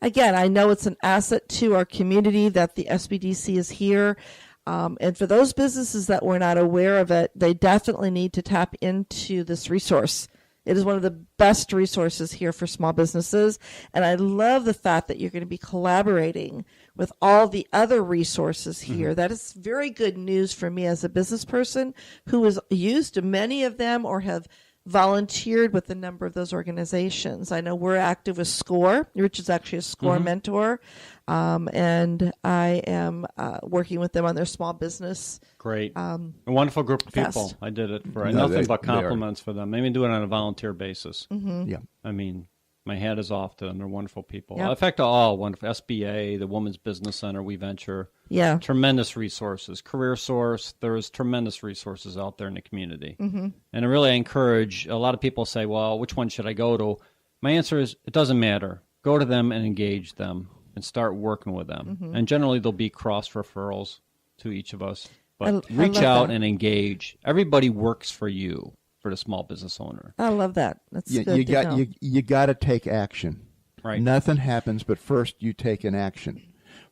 again, I know it's an asset to our community that the SBDC is here. And for those businesses that were not aware of it, they definitely need to tap into this resource. It is one of the best resources here for small businesses. And I love the fact that you're going to be collaborating with all the other resources here. Mm-hmm. That is very good news for me as a business person who has used many of them or have volunteered with a number of those organizations. I know we're active with SCORE. Rich is actually a SCORE mentor. And I am working with them on their small business. Great. A wonderful group of people. I did it for nothing but compliments for them. Maybe do it on a volunteer basis. Mm-hmm. Yeah. I mean, my hat is off to them. They're wonderful people. Yep. In fact, all wonderful. SBA, the Women's Business Center, We Venture. Yeah. Tremendous resources. Career Source. There's tremendous resources out there in the community. Mm-hmm. And I really encourage, a lot of people say, well, which one should I go to? My answer is, it doesn't matter. Go to them and engage them and start working with them. Mm-hmm. And generally, there'll be cross referrals to each of us. But reach out and engage. Everybody works for you, for the small business owner. I love that. That's good to know. You got to take action. Right. Nothing happens, but first you take an action.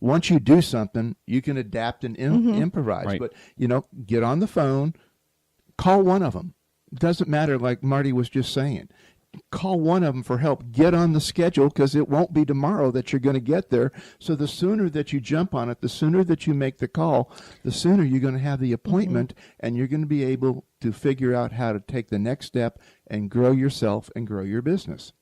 Once you do something, you can adapt and improvise. Right. But, get on the phone, call one of them. It doesn't matter, like Marty was just saying. Call one of them for help. Get on the schedule because it won't be tomorrow that you're going to get there. So the sooner that you jump on it, the sooner that you make the call, the sooner you're going to have the appointment and you're going to be able to figure out how to take the next step and grow yourself and grow your business.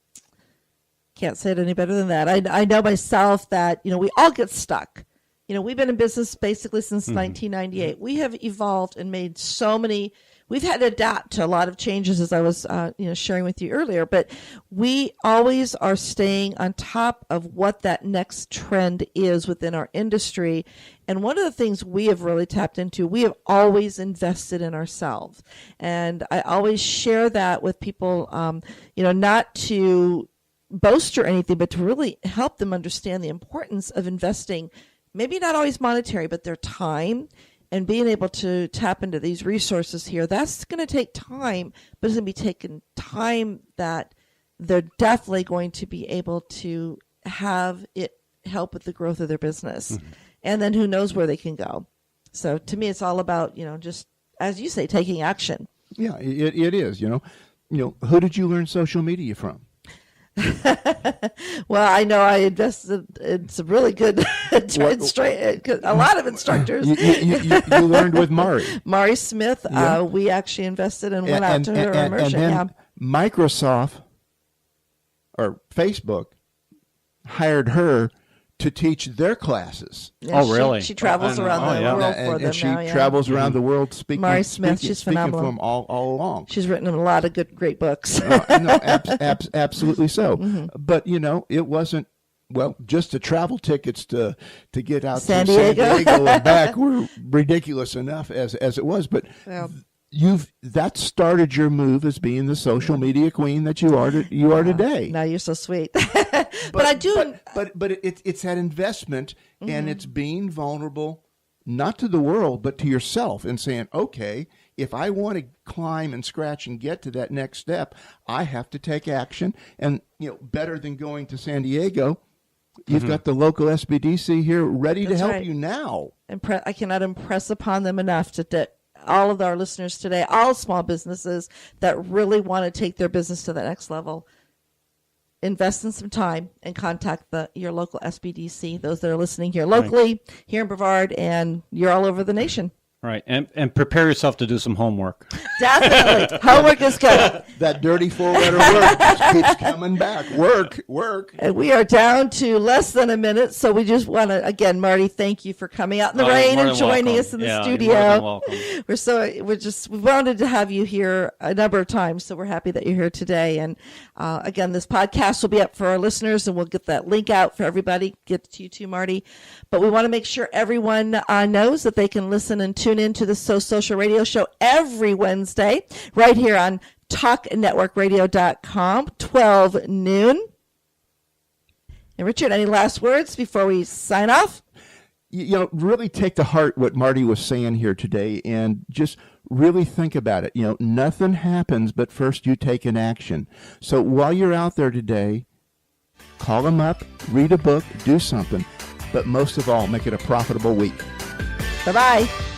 Can't say it any better than that. I know myself that, we all get stuck. We've been in business basically since 1998. We have evolved and made so many. We've had to adapt to a lot of changes, as I was, sharing with you earlier. But we always are staying on top of what that next trend is within our industry. And one of the things we have really tapped into, we have always invested in ourselves. And I always share that with people, not to boast or anything, but to really help them understand the importance of investing, maybe not always monetary, but their time. And being able to tap into these resources here, that's going to take time, but it's going to be taking time that they're definitely going to be able to have it help with the growth of their business. Mm-hmm. And then who knows where they can go. So to me, it's all about, just, as you say, taking action. Yeah, it is. Who did you learn social media from? Well, I know I invested in some really good, a lot of instructors. You learned with Mari Smith. Yeah. We actually invested and went out to her immersion. And then Microsoft or Facebook hired her to teach their classes. Yeah, really? She travels around the world for them she now. Travels around the world speaking. Mari Smith, she's phenomenal. For them all along. She's written a lot of great books. Absolutely so. Mm-hmm. But, it wasn't, just the travel tickets to get out San to Diego. San Diego and back were ridiculous enough as it was. But that started your move as being the social media queen that you are today. Now you're so sweet. But I do. But it's that investment, and it's being vulnerable, not to the world, but to yourself, and saying, okay, if I want to climb and scratch and get to that next step, I have to take action. And better than going to San Diego, you've got the local SBDC here ready to help you now. I cannot impress upon them enough that all of our listeners today, all small businesses that really want to take their business to the next level, invest in some time and contact your local SBDC, those that are listening here locally, here in Brevard, and you're all over the nation. Right, and prepare yourself to do some homework. Definitely. Homework is good. That dirty four-letter word just keeps coming back. Work. And we are down to less than a minute, so we just want to, again, Marty, thank you for coming out in the rain and joining us in the studio. You're more than welcome. We wanted to have you here a number of times, so we're happy that you're here today. And again, this podcast will be up for our listeners, and we'll get that link out for everybody. Get to you too, Marty. But we want to make sure everyone knows that they can listen and tune into the So Social Radio Show every Wednesday right here on talknetworkradio.com, 12 noon. And Richard, any last words before we sign off? Really take to heart what Marty was saying here today and just really think about it. Nothing happens but first you take an action. So while you're out there today, Call them up, read a book, do something. But most of all, make it a profitable week. Bye-bye.